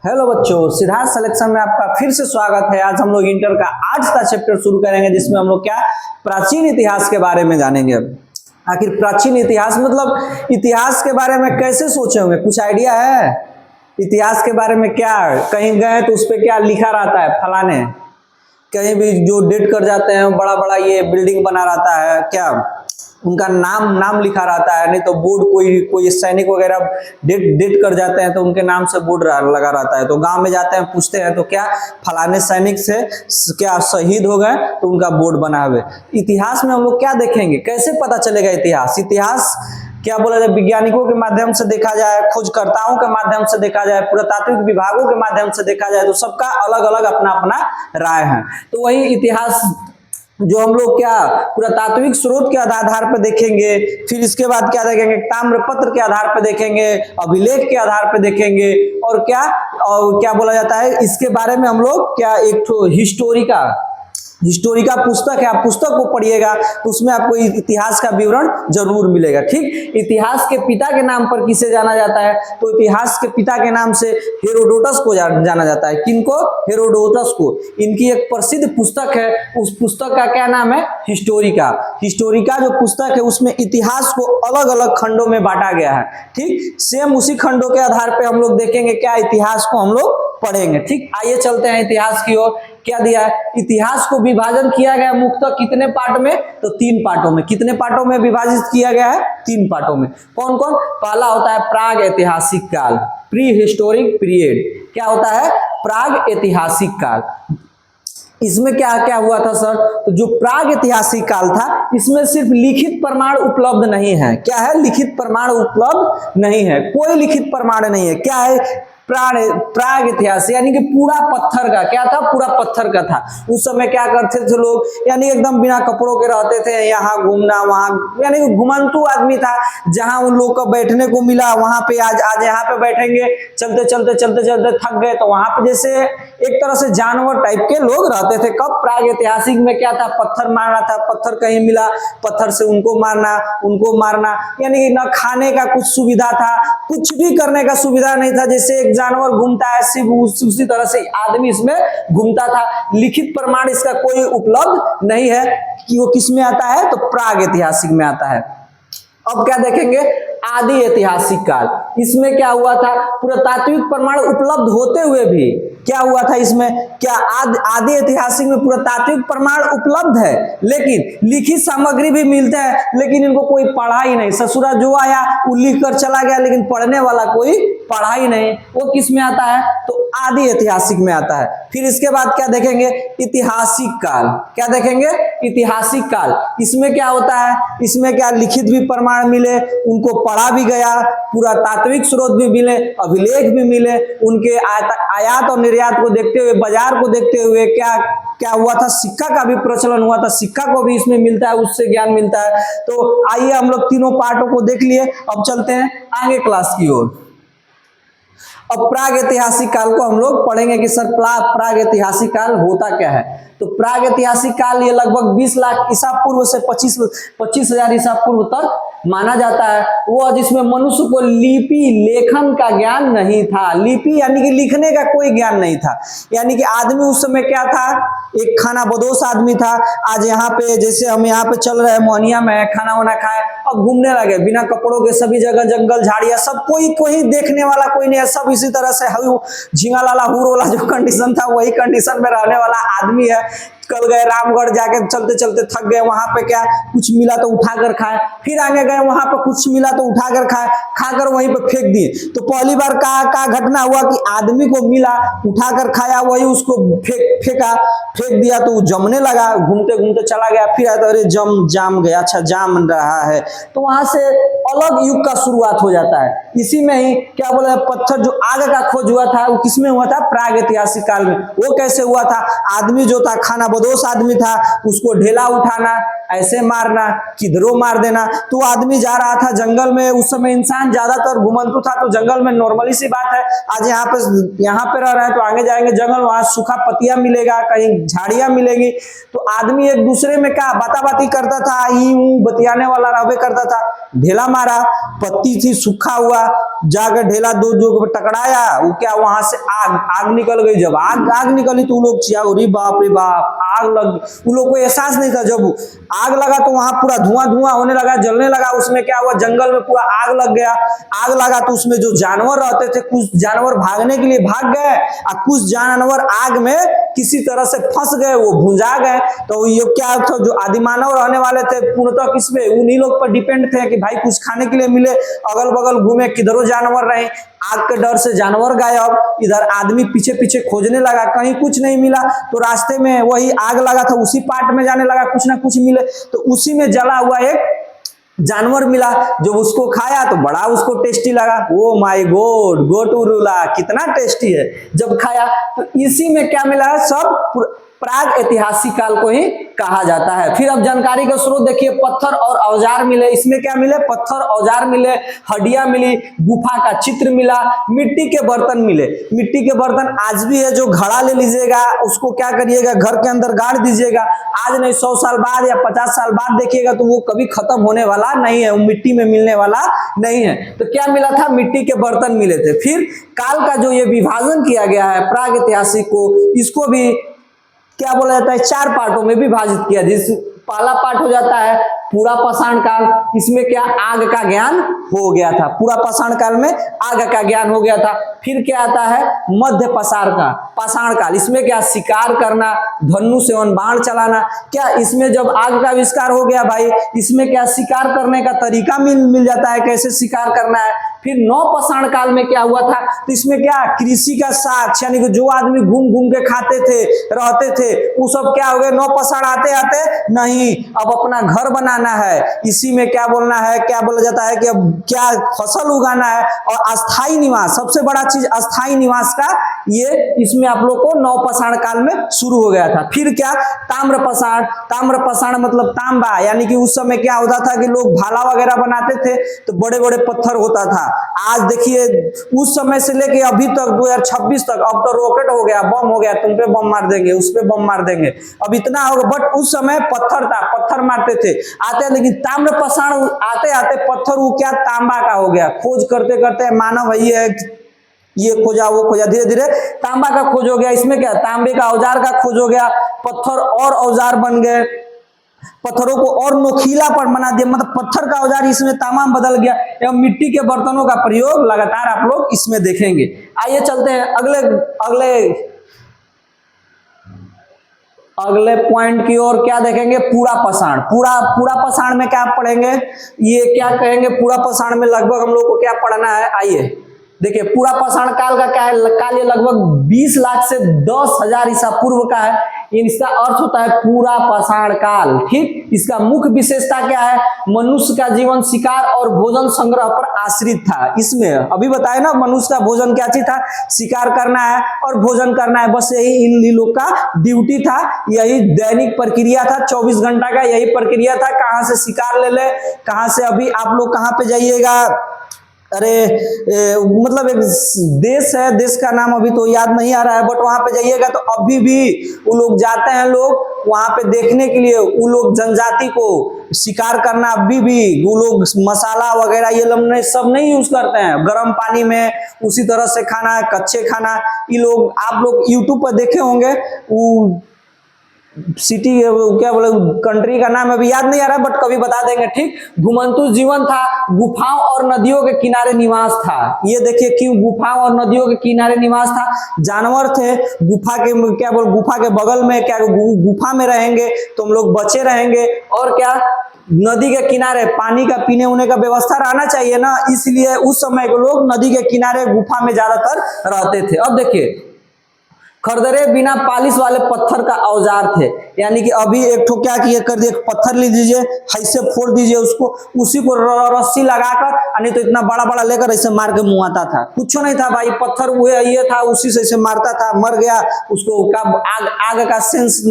Hello बच्चों, Siddharth selection में आपका फिर से स्वागत है। आज हम लोग इंटर का 8वां चैप्टर शुरू करेंगे, जिसमें हम लोग क्या प्राचीन इतिहास के बारे में जानेंगे। आखिर प्राचीन इतिहास मतलब इतिहास के बारे में कैसे सोचे होंगे, कुछ आइडिया है? इतिहास के बारे में क्या कहीं गए तो उस पर क्या लिखा रहता है, फलाने कहीं भी जो डेट कर जाते हैं, बड़ा बड़ा ये बिल्डिंग बना रहता है, क्या उनका नाम लिखा रहता है। नहीं तो बोर्ड कोई सैनिक वगैरह डेट कर जाते हैं तो उनके नाम से बोर्ड लगा रहता है। तो गांव में जाते हैं, पूछते हैं तो क्या फलाने सैनिक से क्या शहीद हो गए तो उनका बोर्ड बना हुआ है। इतिहास में हम लोग क्या देखेंगे, कैसे पता चलेगा इतिहास क्या बोला जाए, वैज्ञानिकों के माध्यम से देखा जाए, खोजकर्ताओं के माध्यम से देखा जाए, पुरातात्विक विभागों के माध्यम से देखा जाए, तो सबका अलग अलग अपना अपना राय है। तो वही इतिहास जो हम लोग क्या पुरातात्विक स्रोत के आधार पर देखेंगे, फिर इसके बाद क्या देखेंगे, ताम्रपत्र के आधार पर देखेंगे, अभिलेख के आधार पर देखेंगे, और क्या बोला जाता है, इसके बारे में हम लोग क्या एक तो हिस्टोरिका पुस्तक है, आप पुस्तक को पढ़िएगा तो उसमें आपको इतिहास का विवरण जरूर मिलेगा। ठीक, इतिहास के पिता के नाम पर किसे जाना जाता है, तो इतिहास के पिता के नाम से हेरोडोटस को जाना जाता है। किनको? हेरोडोटस को। इनकी एक प्रसिद्ध पुस्तक है, उस पुस्तक का क्या नाम है? हिस्टोरिका जो पुस्तक है उसमें इतिहास को अलग अलग खंडों में बांटा गया है। ठीक, सेम उसी खंडों के आधार पर हम लोग देखेंगे क्या इतिहास को हम लोग पढ़ेंगे। ठीक, आइए चलते हैं इतिहास की ओर। क्या दिया है, इतिहास को विभाजन किया गया मुख्यतः कितने पार्ट में, तो 3 पार्टों में। कितने पार्टों में विभाजित किया गया है? 3 पार्टों में। कौन कौन? पहला होता है प्राग ऐतिहासिक काल, प्री हिस्टोरिक पीरियड। क्या होता है? प्राग ऐतिहासिक काल। इसमें क्या क्या हुआ था सर, तो जो प्राग ऐतिहासिक काल था इसमें सिर्फ लिखित प्रमाण उपलब्ध नहीं है। क्या है? लिखित प्रमाण उपलब्ध नहीं है, कोई लिखित प्रमाण नहीं है। क्या है? प्राग इतिहास यानी कि पूरा पत्थर का। क्या था? पूरा पत्थर का था। उस समय क्या करते थे लोग, यानी एकदम बिना कपड़ों के रहते थे, यहाँ घूमना वहां, यानी कि घुमंतु आदमी था। जहां उन लोग को बैठने को मिला वहां पे आज यहाँ पे बैठेंगे, चलते चलते थक गए तो वहां पे जैसे एक तरह से जानवर टाइप के लोग रहते थे। कब? प्राग ऐतिहासिक में क्या था? पत्थर मारना था, पत्थर कहीं मिला पत्थर से उनको मारना, यानी कि न खाने का कुछ सुविधा था, कुछ भी करने का सुविधा नहीं था। जैसे एक जानवर घूमता है सिर्फ उसी तरह से आदमी इसमें घूमता था। लिखित प्रमाण इसका कोई उपलब्ध नहीं है कि वो किस में आता है, तो प्राग ऐतिहासिक में आता है। अब क्या देखेंगे? आदि ऐतिहासिक काल। इसमें क्या हुआ था? पुरातात्विक प्रमाण उपलब्ध होते हुए भी क्या हुआ था इसमें, क्या आदि ऐतिहासिक में पुरातात्विक प्रमाण उपलब्ध है, लेकिन लिखित सामग्री भी मिलता है, लेकिन इनको कोई पढ़ा ही नहीं। ससुरा जो आया वो लिख कर चला गया, लेकिन पढ़ने वाला कोई पढ़ा ही नहीं। वो किस में आता है? तो आदि ऐतिहासिक में आता है। फिर इसके बाद क्या देखेंगे? ऐतिहासिक काल। क्या देखेंगे? ऐतिहासिक काल। इसमें क्या होता है? इसमें क्या लिखित भी प्रमाण मिले, उनको पढ़ा भी गया, पुरातात्विक स्रोत भी मिले, अभिलेख भी मिले, उनके आयात और निर्यात को देखते हुए, बाजार को देखते हुए क्या हुआ था, सिक्का का भी प्रचलन हुआ था, सिक्का को भी इसमें मिलता है, उससे ज्ञान मिलता है। तो आइए हम लोग तीनों पार्टों को देख लिए, अब चलते हैं आगे क्लास की ओर। अब प्राग ऐतिहासिक काल को हम लोग पढ़ेंगे कि सर प्राग ऐतिहासिक काल होता क्या है। तो प्राग ऐतिहासिक काल ये लगभग 20 लाख ईसा पूर्व से 25,000 ईसा पूर्व तक माना जाता है। वो जिसमें मनुष्य को लिपि लेखन का ज्ञान नहीं था। लिपि यानी कि लिखने का कोई ज्ञान नहीं था। यानी कि आदमी उस समय क्या था, एक खाना बदोश आदमी था। आज यहाँ पे जैसे हम यहाँ पे चल रहे हैं मोहनिया में, खाना वाना खाए और घूमने लगे बिना कपड़ों के, सभी जगह जंगल झाड़ियां सब, कोई देखने वाला कोई नहीं है। सब इसी तरह से झिंगा लाला हुर वाला जो कंडीशन था वही कंडीशन में रहने वाला आदमी है। कल गए रामगढ़, जाके चलते चलते थक गए, वहां पे क्या कुछ मिला तो उठाकर खाए, फिर आगे गए वहां पे कुछ मिला तो उठाकर खाए, खाकर वहीं पे फेंक दिए। तो पहली बार का घटना हुआ कि आदमी को मिला, उठाकर खाया, वही उसको फेंक दिया तो वो जमने लगा, घूमते घूमते चला गया, फिर आया तो अरे जाम गया, अच्छा जाम रहा है। तो वहां से अलग युग का शुरुआत हो जाता है। इसी में ही क्या बोला, पत्थर जो आग का खोज हुआ था वो किसमें हुआ था? प्राग ऐतिहासिक काल में। वो कैसे हुआ था? आदमी जो था खाना बदोश आदमी था, उसको ढेला उठाना, ऐसे मारना, किधरों मार देना। तो आदमी जा रहा था जंगल में, उस समय इंसान ज्यादातर घुमंतु था, तो जंगल में नॉर्मली सी बात है, आज यहाँ पे रह रहे हैं तो आगे जाएंगे जंगल, वहां सूखा पत्तियां मिलेगा, कहीं झाड़ियां मिलेगी। तो आदमी एक दूसरे में क्या बाता बाती करता था, ही बतियाने वाला रहबे करता था, ढेला मारा, पत्ती थी सूखा हुआ, जाकर ढेला दो जो टकराया, वो क्या वहां से आग निकल गई। जब आग निकली तो वो लोग चिया, अरे बाप रे बाप आग लग। उन लोग को एहसास नहीं था, जब आग लगा तो वहां पूरा धुआं होने लगा, जलने लगा। उसमें क्या हुआ, जंगल में पूरा आग लग गया। आग लगा तो उसमें जो जानवर रहते थे, कुछ जानवर भागने के लिए भाग गए और कुछ जानवर आग में किसी तरह से फंस गए, वो भुंजा गए। तो ये क्या था, जो आदिमानव रहने वाले थे पूर्णतः किसमें, उन्हीं लोग पर डिपेंड थे कि भाई कुछ खाने के लिए मिले, अगल बगल घूमे, किधरों जानवर रहे। आग के डर से जानवर गायब, इधर आदमी पीछे पीछे खोजने लगा, कहीं कुछ नहीं मिला। तो रास्ते में वही आग लगा था, उसी पार्ट में जाने लगा, कुछ ना कुछ मिले। तो उसी में जला हुआ एक जानवर मिला, जो उसको खाया तो बड़ा उसको टेस्टी लगा। ओ माय गॉड, गोटुरुला कितना टेस्टी है। जब खाया तो इसी में क्या मिला है, सब प्राग ऐतिहासिक काल को ही कहा जाता है। फिर अब जानकारी का स्रोत देखिए, पत्थर और औजार मिले। इसमें क्या मिले, पत्थर औजार मिले, हड्डियां मिली, गुफा का चित्र मिला, मिट्टी के बर्तन मिले। मिट्टी के बर्तन आज भी है, जो घड़ा ले लीजिएगा उसको क्या करिएगा, घर के अंदर गाड़ दीजिएगा। आज नहीं 100 साल बाद या 50 साल बाद देखिएगा तो वो कभी खत्म होने वाला नहीं है, वो मिट्टी में मिलने वाला नहीं है। तो क्या मिला था, मिट्टी के बर्तन मिले थे। फिर काल का जो ये विभाजन किया गया है प्राग ऐतिहासिक को, इसको भी क्या बोला जाता है, 4 पार्टों में विभाजित किया। जिस पहला पार्ट हो जाता है पूरा पाषाण काल, इसमें क्या आग का ज्ञान हो गया था, पूरा पाषाण काल में आग का ज्ञान हो गया था। फिर क्या आता है मध्य पाषाण काल, इसमें क्या शिकार करना, धनुष सेवन, बाण चलाना। क्या इसमें जब आग का आविष्कार हो गया भाई, इसमें क्या शिकार करने का तरीका मिल जाता है, कैसे शिकार करना है। फिर नौ पाषाण काल में क्या हुआ था, तो इसमें क्या कृषि का साक्ष्य, यानी कि जो आदमी घूम घूम के खाते थे रहते थे वो सब क्या हो गए, नौ पाषाण आते आते नहीं, अब अपना घर बनाना है। इसी में क्या बोलना है, क्या बोला जाता है कि अब क्या फसल उगाना है। और अस्थाई निवास, सबसे बड़ा चीज अस्थाई निवास का, ये इसमें आप लोग को नौ पाषाण काल में शुरू हो गया था। फिर क्या ताम्र पाषाण मतलब तांबा, यानी कि उस समय क्या होता था कि लोग भाला वगैरह बनाते थे तो बड़े बड़े पत्थर होता था। आज देखिए उस समय से लेके अभी तक 2026 तक, अब तो रॉकेट हो गया, बम हो गया, तुम पे बम मार देंगे, उस पे बम मार देंगे, अब इतना होगा। बट उस समय पत्थर था, पत्थर मारते थे आते, लेकिन ताम्र पाषाण आते आते पत्थर वो क्या तांबा का हो गया। खोज करते करते मानव ये खोजा वो खोजा, धीरे धीरे तांबा का खोज हो गया। इसमें क्या तांबे का औजार का खोज हो गया, पत्थर और औजार बन गए, पत्थरों को और नोखीला पर बना दिया, मतलब पत्थर का औजार इसमें तमाम बदल गया। एवं मिट्टी के बर्तनों का प्रयोग लगातार आप लोग इसमें देखेंगे। आइए चलते हैं अगले पॉइंट की ओर। क्या देखेंगे, पूरा पाषाण। पूरा पाषाण में क्या पढ़ेंगे, ये क्या कहेंगे, पूरा पाषाण में लगभग हम लोग को क्या पढ़ना है। आइए देखिए, पूरा पाषाण काल का क्या है, काल ये लगभग 20 लाख से 10,000 ईसा पूर्व का है। इसका अर्थ होता है पूरा पाषाण काल। ठीक, इसका मुख्य विशेषता क्या है, मनुष्य का जीवन शिकार और भोजन संग्रह पर आश्रित था। इसमें अभी बताए ना, मनुष्य का भोजन क्या चीज था, शिकार करना है और भोजन करना है, बस यही इन लोग का ड्यूटी था। यही दैनिक प्रक्रिया था, 24 घंटा का यही प्रक्रिया था। कहां से शिकार ले ले, कहां से, अभी आप लोग कहां पे जाइएगा, मतलब एक देश है, देश का नाम अभी तो याद नहीं आ रहा है, बट वहां पे जाइएगा तो अभी भी वो लोग जाते हैं, लोग वहां पे देखने के लिए, वो लोग जनजाति को शिकार करना। अभी भी वो लोग मसाला वगैरह ये लोग सब नहीं यूज करते हैं, गर्म पानी में उसी तरह से खाना, कच्चे खाना। ये लोग आप लोग यूट्यूब पर देखे होंगे, वो सिटी क्या बोले, कंट्री का नाम अभी याद नहीं आ रहा, बट कभी बता देंगे। ठीक, घुमंतु जीवन था, गुफाओं और नदियों के किनारे निवास था। ये देखिए क्यों गुफाओं और नदियों के किनारे निवास था, जानवर थे गुफा के, क्या बोल, गुफा के बगल में, क्या गुफा में रहेंगे तो हम लोग बचे रहेंगे। और क्या, नदी के किनारे पानी का पीने उन्ने का व्यवस्था रहना चाहिए ना, इसलिए उस समय के लोग नदी के किनारे गुफा में ज्यादातर रहते थे। अब देखिए, खरदरे बिना पालिश वाले पत्थर का औजार थे, यानी कि अभी एक ठो क्या किए कर दिए, पत्थर ले लीजिए, ऐसे फोड़ दीजिए उसको, उसी को रस्सी लगाकर, नहीं तो इतना बड़ा बड़ा लेकर ऐसे मार के मुआता था। कुछ नहीं था भाई, पत्थर वो ये था, उसी से ऐसे मारता था, मर गया उसको। आग का सेंस,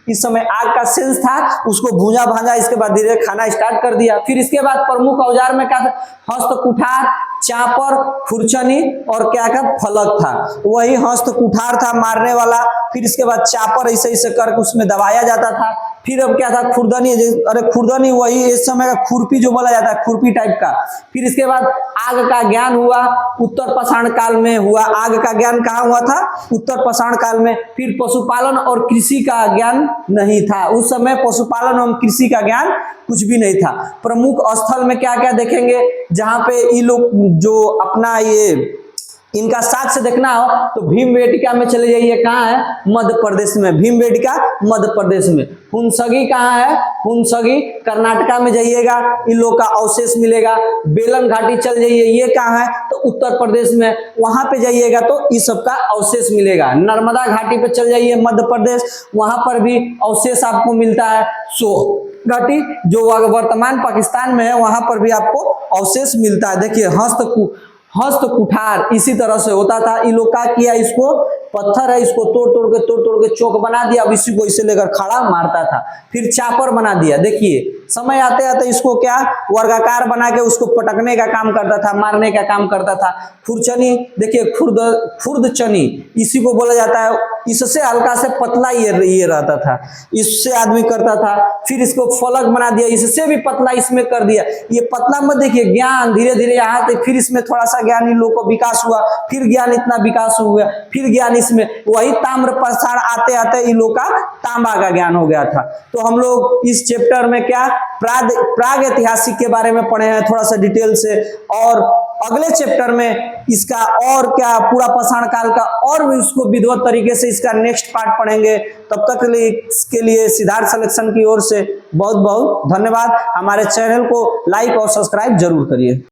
इस समय आग का सेंस था, उसको भूजा भाजा, इसके बाद धीरे खाना स्टार्ट कर दिया। फिर इसके बाद प्रमुख औजार में क्या था, हस्त कुठार, चापर, खुरचनी और क्या का फलक था। वही हस्त कुठार था मारने वाला, फिर इसके बाद चापर ऐसे ऐसे करके उसमें दबाया जाता था, फिर अब क्या था, खुरदनी, अरे खुरदनी वही इस समय का खुरपी जो बोला जाता है, खुरपी टाइप का। फिर इसके बाद आग का ज्ञान हुआ, उत्तर पाषाण काल में हुआ। आग का ज्ञान कहाँ हुआ था? उत्तर पाषाण काल में। फिर पशुपालन और कृषि का ज्ञान नहीं था उस समय, पशुपालन और कृषि का ज्ञान कुछ भी नहीं था। प्रमुख स्थल में क्या क्या देखेंगे, जहां पे ये लोग जो अपना ये इनका साक्ष्य देखना हो तो भीमबेटका में चले जाइए। कहाँ है? मध्य प्रदेश में। भीमबेटका मध्य प्रदेश में। हुंसगी कहाँ है? हुंसगी कर्नाटका में जाइएगा, इन लोग का अवशेष मिलेगा। बेलन घाटी चल जाइए, ये कहाँ है? तो उत्तर प्रदेश में, वहां पे जाइएगा तो इस सब का अवशेष मिलेगा। नर्मदा घाटी पे चल जाइए मध्य प्रदेश, वहां पर भी अवशेष आपको मिलता है। सो घाटी जो वर्तमान पाकिस्तान में है, वहां पर भी आपको अवशेष मिलता है। देखिए हस्त कुठार इसी तरह से होता था। इन लोग का किया, इसको पत्थर है, इसको तोड़ के चौक बना दिया, अब इसी को इसे लेकर खड़ा मारता था। फिर चापर बना दिया। देखिए समय आते आते इसको क्या वर्गाकार बना के उसको पटकने का काम करता था, मारने का काम करता था। खुरचनी देखिए, खुर्द चनी इसी को बोला जाता है। इससे हल्का से पतला ये रहता था, इससे आदमी करता था। फिर इसको फलक बना दिया, इससे भी पतला इसमें कर दिया। ये पतला मत देखिए, ज्ञान धीरे धीरे यहाँ तक, फिर इसमें थोड़ा सा ज्ञान इन लोगों को विकास हुआ, फिर ज्ञान इतना विकास हो गया, फिर ज्ञान इसमें वही ताम्र प्रसार आते आते इन लोग का तांबा का ज्ञान हो गया था। तो हम लोग इस चैप्टर में क्या प्राग ऐतिहासिक के बारे में पढ़े हैं थोड़ा सा डिटेल से, और अगले चैप्टर में इसका और क्या पूरा पाषाण काल का और भी इसको विधिवत तरीके से इसका नेक्स्ट पार्ट पढ़ेंगे। तब तक के लिए सिद्धार्थ सिलेक्शन की ओर से बहुत बहुत धन्यवाद। हमारे चैनल को लाइक और सब्सक्राइब जरूर करिए।